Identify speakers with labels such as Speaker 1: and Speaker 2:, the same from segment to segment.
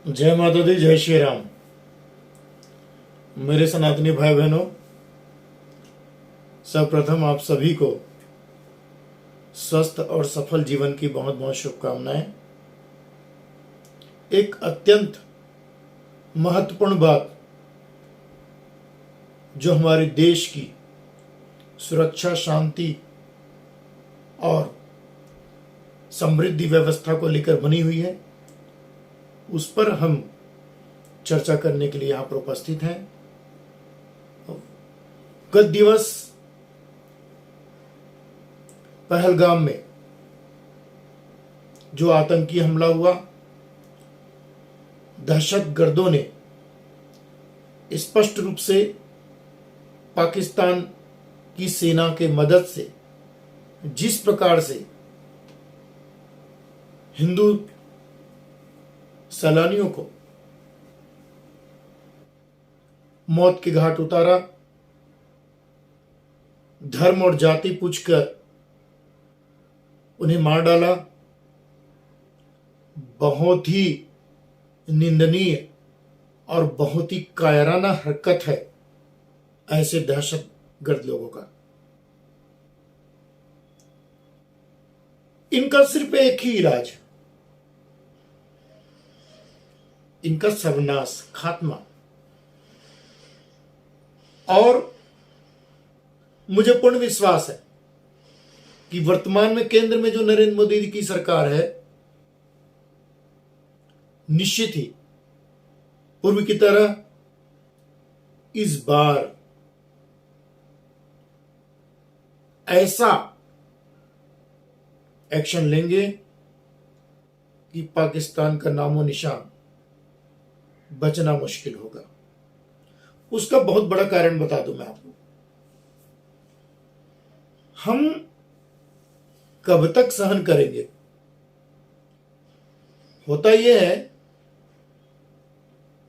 Speaker 1: जय माता दी, जय श्री राम। मेरे सनातनी भाई बहनों, सर्वप्रथम आप सभी को स्वस्थ और सफल जीवन की बहुत बहुत शुभकामनाएं। एक अत्यंत महत्वपूर्ण बात जो हमारे देश की सुरक्षा, शांति और समृद्धि व्यवस्था को लेकर बनी हुई है, उस पर हम चर्चा करने के लिए यहाँ पर उपस्थित हैं। गत दिवस पहलगाम में जो आतंकी हमला हुआ, दहशतगर्दों ने स्पष्ट रूप से पाकिस्तान की सेना के मदद से जिस प्रकार से हिंदू सैलानियों को मौत के घाट उतारा, धर्म और जाति पूछकर उन्हें मार डाला, बहुत ही निंदनीय और बहुत ही कायराना हरकत है ऐसे दहशतगर्द लोगों का। इनका सिर्फ एक ही इलाज है, इनका सर्वनाश, खात्मा। और मुझे पूर्ण विश्वास है कि वर्तमान में केंद्र में जो नरेंद्र मोदी जी की सरकार है, निश्चित ही पूर्व की तरह इस बार ऐसा एक्शन लेंगे कि पाकिस्तान का नामो निशान बचना मुश्किल होगा। उसका बहुत बड़ा कारण बता दूं मैं आपको। हम कब तक सहन करेंगे? होता यह है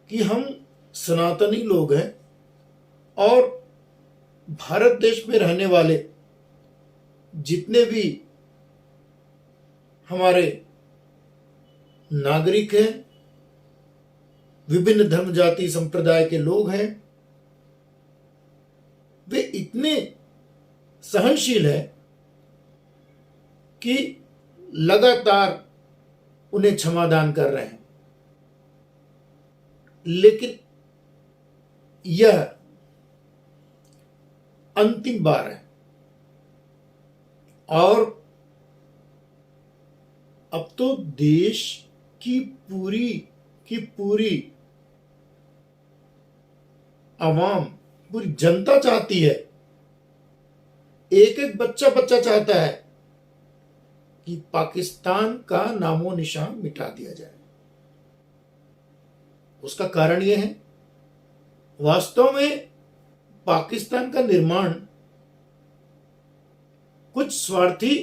Speaker 1: कि हम सनातनी लोग हैं और भारत देश में रहने वाले जितने भी हमारे नागरिक हैं, विभिन्न धर्म जाति संप्रदाय के लोग हैं, वे इतने सहनशील हैं कि लगातार उन्हें क्षमादान कर रहे हैं। लेकिन यह अंतिम बार है और अब तो देश की पूरी आवाम, पूरी जनता चाहती है, एक एक बच्चा चाहता है कि पाकिस्तान का नामो निशान मिटा दिया जाए। उसका कारण यह है, वास्तव में पाकिस्तान का निर्माण कुछ स्वार्थी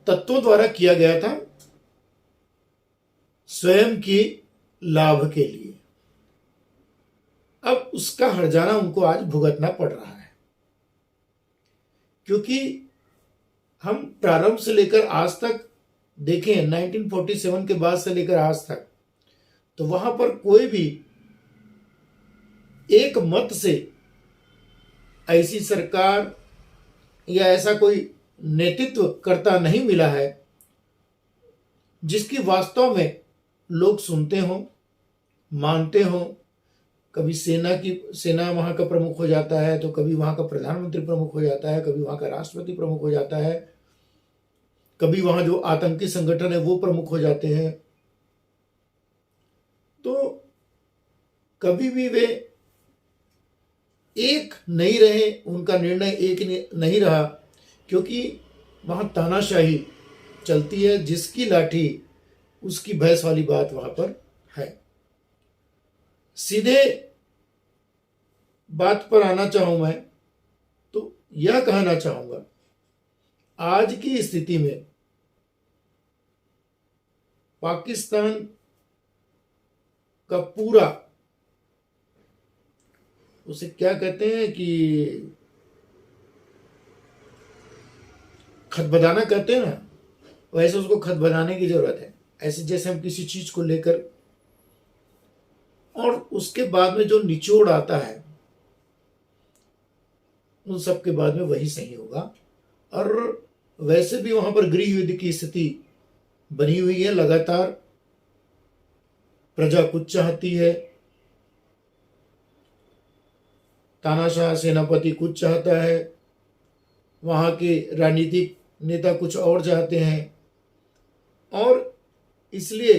Speaker 1: तत्वों द्वारा किया गया था, स्वयं के लाभ के लिए। अब उसका हर्जाना उनको आज भुगतना पड़ रहा है, क्योंकि हम प्रारंभ से लेकर आज तक देखें, 1947 के बाद से लेकर आज तक, तो वहां पर कोई भी एक मत से ऐसी सरकार या ऐसा कोई नेतृत्व करता नहीं मिला है जिसकी वास्तव में लोग सुनते हों, मानते हों। कभी सेना वहां का प्रमुख हो जाता है, तो कभी वहां का प्रधानमंत्री प्रमुख हो जाता है, कभी वहां का राष्ट्रपति प्रमुख हो जाता है, कभी वहां जो आतंकी संगठन है वो प्रमुख हो जाते हैं। तो कभी भी वे एक नहीं रहे, उनका निर्णय एक नहीं रहा, क्योंकि वहां तानाशाही चलती है, जिसकी लाठी उसकी भैंस वाली बात वहां पर है। सीधे बात पर आना चाहूं मैं तो यह कहना चाहूंगा, आज की स्थिति में पाकिस्तान का पूरा, उसे क्या कहते हैं कि खतबदाना कहते हैं ना, वैसे उसको खत बनाने की जरूरत है। ऐसे जैसे हम किसी चीज को लेकर, और उसके बाद में जो निचोड़ आता है उन सब के बाद में वही सही होगा। और वैसे भी वहां पर गृह युद्ध की स्थिति बनी हुई है, लगातार प्रजा कुछ चाहती है, तानाशाह सेनापति कुछ चाहता है, वहां के राजनीतिक नेता कुछ और चाहते हैं, और इसलिए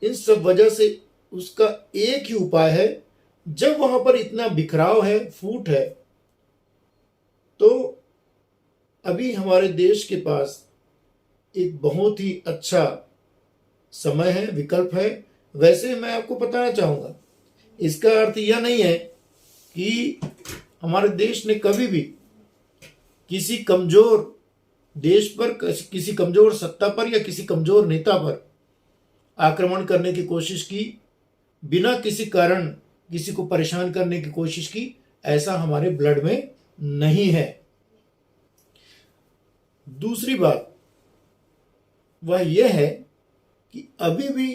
Speaker 1: इन सब वजह से उसका एक ही उपाय है। जब वहां पर इतना बिखराव है, फूट है, तो अभी हमारे देश के पास एक बहुत ही अच्छा समय है, विकल्प है। वैसे मैं आपको बताना चाहूंगा, इसका अर्थ यह नहीं है कि हमारे देश ने कभी भी किसी कमजोर देश पर, किसी कमजोर सत्ता पर या किसी कमजोर नेता पर आक्रमण करने की कोशिश की, बिना किसी कारण किसी को परेशान करने की कोशिश की, ऐसा हमारे ब्लड में नहीं है। दूसरी बात वह यह है कि अभी भी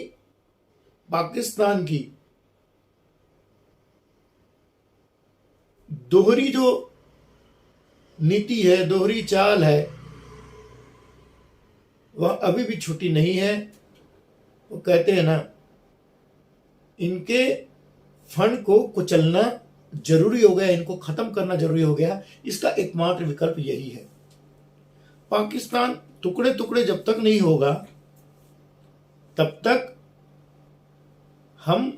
Speaker 1: पाकिस्तान की दोहरी जो नीति है, दोहरी चाल है, वह अभी भी छूटी नहीं है। वो कहते हैं ना, इनके फंड को कुचलना जरूरी हो गया, इनको खत्म करना जरूरी हो गया। इसका एकमात्र विकल्प यही है। पाकिस्तान टुकड़े टुकड़े जब तक नहीं होगा, तब तक हम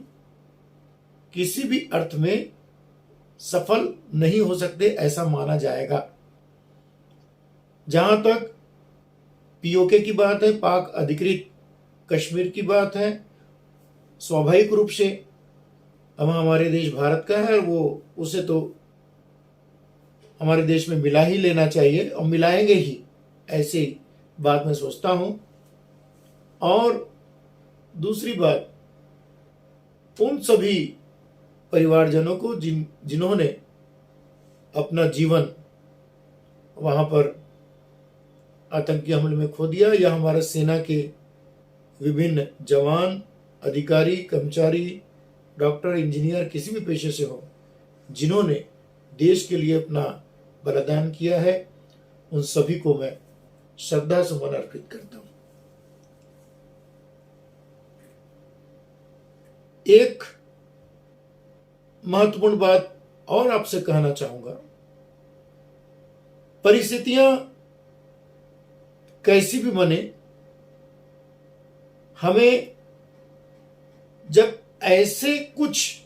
Speaker 1: किसी भी अर्थ में सफल नहीं हो सकते, ऐसा माना जाएगा। जहां तक पीओके की बात है, पाक अधिकृत कश्मीर की बात है, स्वाभाविक रूप से अब हमारे देश भारत का है, वो उसे तो हमारे देश में मिला ही लेना चाहिए और मिलाएंगे ही, ऐसी बात मैं सोचता हूं। और दूसरी बात, उन सभी परिवारजनों को जिन्होंने अपना जीवन वहां पर आतंकी हमले में खो दिया, या हमारा सेना के विभिन्न जवान, अधिकारी, कर्मचारी, डॉक्टर, इंजीनियर, किसी भी पेशे से हो, जिन्होंने देश के लिए अपना बलिदान किया है, उन सभी को मैं श्रद्धा सुमन अर्पित करता हूं। एक महत्वपूर्ण बात और आपसे कहना चाहूंगा, परिस्थितियां कैसी भी बने, हमें जब ऐसे कुछ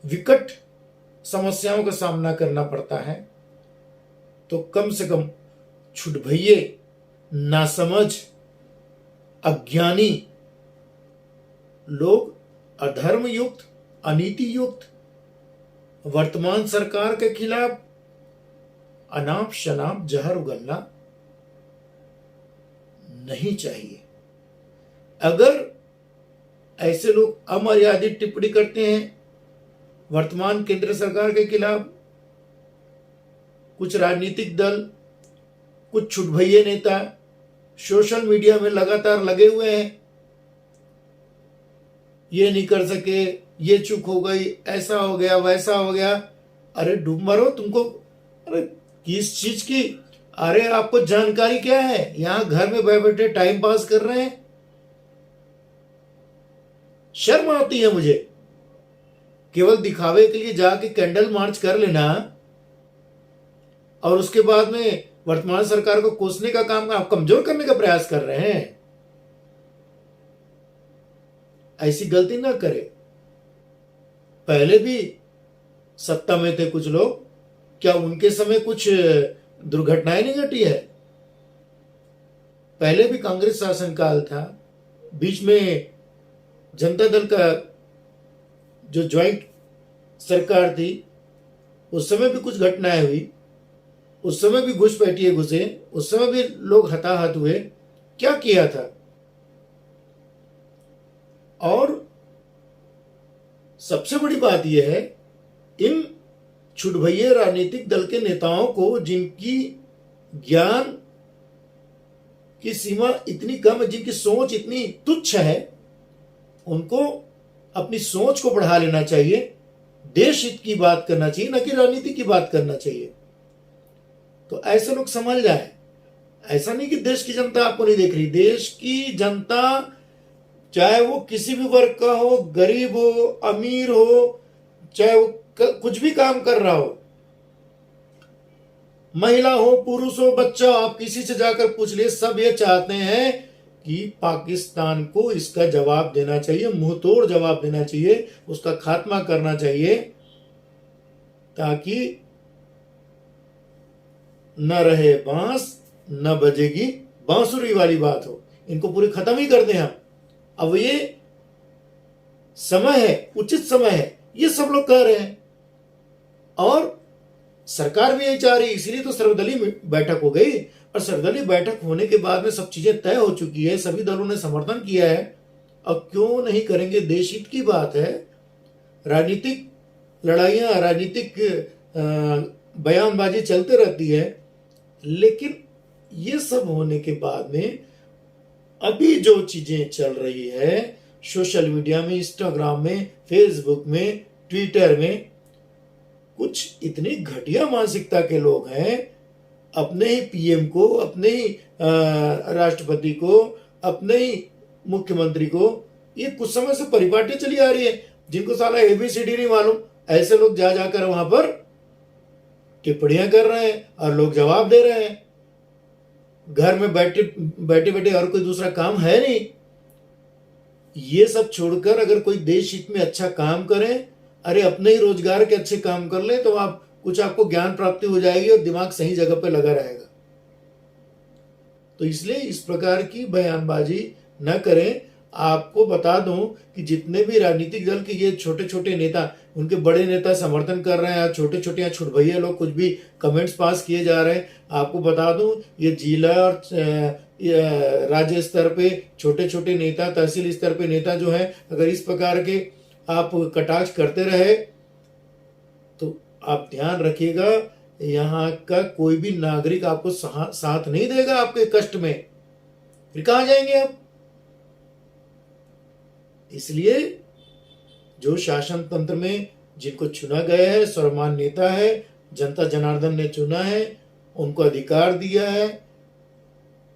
Speaker 1: विकट समस्याओं का सामना करना पड़ता है, तो कम से कम छुटभइये, नासमझ, अज्ञानी लोग, अधर्म युक्त, अनीति युक्त वर्तमान सरकार के खिलाफ अनाप शनाप जहर उगलना नहीं चाहिए। अगर ऐसे लोग अमर्यादित टिप्पणी करते हैं वर्तमान केंद्र सरकार के खिलाफ, कुछ राजनीतिक दल, कुछ छुटभइये नेता सोशल मीडिया में लगातार लगे हुए हैं, ये नहीं कर सके, ये चूक हो गई, ऐसा हो गया, वैसा हो गया। अरे डूब मरो तुमको, अरे किस चीज की, अरे आपको जानकारी क्या है? यहां घर में बैठे बैठे टाइम पास कर रहे हैं। शर्म आती है मुझे। केवल दिखावे के लिए जाके कैंडल मार्च कर लेना और उसके बाद में वर्तमान सरकार को कोसने का काम आप कमजोर करने का प्रयास कर रहे हैं। ऐसी गलती ना करें। पहले भी सत्ता में थे कुछ लोग, क्या उनके समय कुछ दुर्घटनाएं नहीं घटी है? पहले भी कांग्रेस शासनकाल था, बीच में जनता दल का जो ज्वाइंट सरकार थी, उस समय भी कुछ घटनाएं हुई, उस समय भी घुसपैठिए घुसे, उस समय भी लोग हताहत हुए। क्या किया था? और सबसे बड़ी बात यह है, इन छुटभइये राजनीतिक दल के नेताओं को, जिनकी ज्ञान की सीमा इतनी कम है, जिनकी सोच इतनी तुच्छ है, उनको अपनी सोच को बढ़ा लेना चाहिए, देश हित की बात करना चाहिए, न कि राजनीति की बात करना चाहिए। तो ऐसे लोग समझ जाए। ऐसा नहीं कि देश की जनता आपको नहीं देख रही, देश की जनता चाहे वो किसी भी वर्ग का हो, गरीब हो, अमीर हो, चाहे वो कुछ भी काम कर रहा हो, महिला हो, पुरुष हो, बच्चा हो, आप किसी से जाकर पूछ लिए, सब ये चाहते हैं कि पाकिस्तान को इसका जवाब देना चाहिए, मुंह तोड़ जवाब देना चाहिए, उसका खात्मा करना चाहिए, ताकि न रहे बांस न बजेगी बांसुरी वाली बात हो। इनको पूरी खत्म ही कर दें हम। अब ये समय है, उचित समय है, ये सब लोग कह रहे हैं और सरकार भी यही चाह रही है। इसीलिए तो सर्वदलीय बैठक हो गई, और सर्वदलीय बैठक होने के बाद में सब चीजें तय हो चुकी है, सभी दलों ने समर्थन किया है। अब क्यों नहीं करेंगे? देश हित की बात है। राजनीतिक लड़ाइयां, राजनीतिक बयानबाजी चलते रहती है, लेकिन ये सब होने के बाद में अभी जो चीजें चल रही है सोशल मीडिया में, इंस्टाग्राम में, फेसबुक में, ट्विटर में, कुछ इतनी घटिया मानसिकता के लोग हैं, अपने ही पीएम को, अपने ही राष्ट्रपति को, अपने ही मुख्यमंत्री को, ये कुछ समय से परिपाटी चली आ रही है, जिनको साला एबीसीडी नहीं मालूम, ऐसे लोग जा जाकर वहां पर टिप्पणियां कर रहे हैं और लोग जवाब दे रहे हैं। घर में बैठे बैठे और कोई दूसरा काम है नहीं। ये सब छोड़कर अगर कोई देश हित में अच्छा काम करें, अरे अपने ही रोजगार के अच्छे काम कर ले, तो आप कुछ, आपको ज्ञान प्राप्ति हो जाएगी और दिमाग सही जगह पे लगा रहेगा। तो इसलिए इस प्रकार की बयानबाजी न करें। आपको बता दूं कि जितने भी राजनीतिक दल के ये छोटे छोटे नेता, उनके बड़े नेता समर्थन कर रहे हैं, छोटे छोटे या छुटभैया लोग कुछ भी कमेंट्स पास किए जा रहे हैं। आपको बता दूं, ये जिला और राज्य स्तर पे छोटे छोटे नेता, तहसील स्तर पे नेता जो है, अगर इस प्रकार के आप कटाक्ष करते रहे तो आप ध्यान रखिएगा, यहाँ का कोई भी नागरिक आपको साथ नहीं देगा आपके कष्ट में। फिर कहां जाएंगे आप? इसलिए जो शासन तंत्र में जिनको चुना गया है, सर्वमान्य नेता है, जनता जनार्दन ने चुना है, उनको अधिकार दिया है,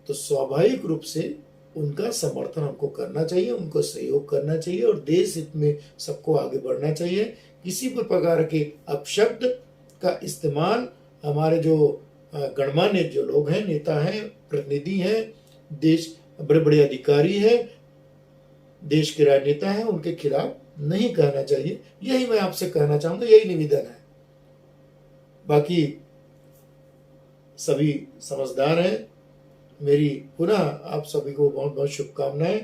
Speaker 1: तो स्वाभाविक रूप से उनका समर्थन हमको करना चाहिए, उनको सहयोग करना चाहिए और देश हित में सबको आगे बढ़ना चाहिए। किसी भी प्रकार के अपशब्द का इस्तेमाल हमारे जो गणमान्य जो लोग हैं, नेता हैं, प्रतिनिधि हैं, देश बड़े बड़े अधिकारी हैं, देश के राजनेता हैं, उनके खिलाफ नहीं कहना चाहिए। यही मैं आपसे कहना चाहूंगा, यही निवेदन है। बाकी सभी समझदार हैं। मेरी पुनः आप सभी को बहुत बहुत शुभकामनाएं,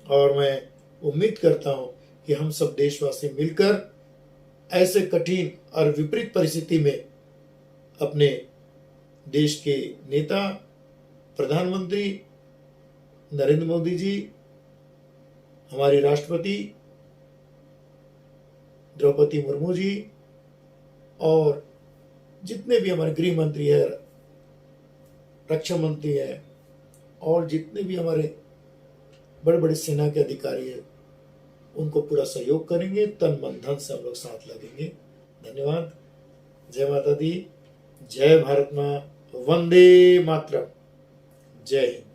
Speaker 1: और मैं उम्मीद करता हूं कि हम सब देशवासी मिलकर ऐसे कठिन और विपरीत परिस्थिति में अपने देश के नेता प्रधानमंत्री नरेंद्र मोदी जी, हमारी राष्ट्रपति द्रौपदी मुर्मू जी, और जितने भी हमारे गृह मंत्री है, रक्षा मंत्री है, और जितने भी हमारे बड़े बड़े सेना के अधिकारी हैं, उनको पूरा सहयोग करेंगे। तन मन धन से हम लोग साथ लगेंगे। धन्यवाद। जय माता दी, जय भारत मां, वंदे मातरम, जय हिंद।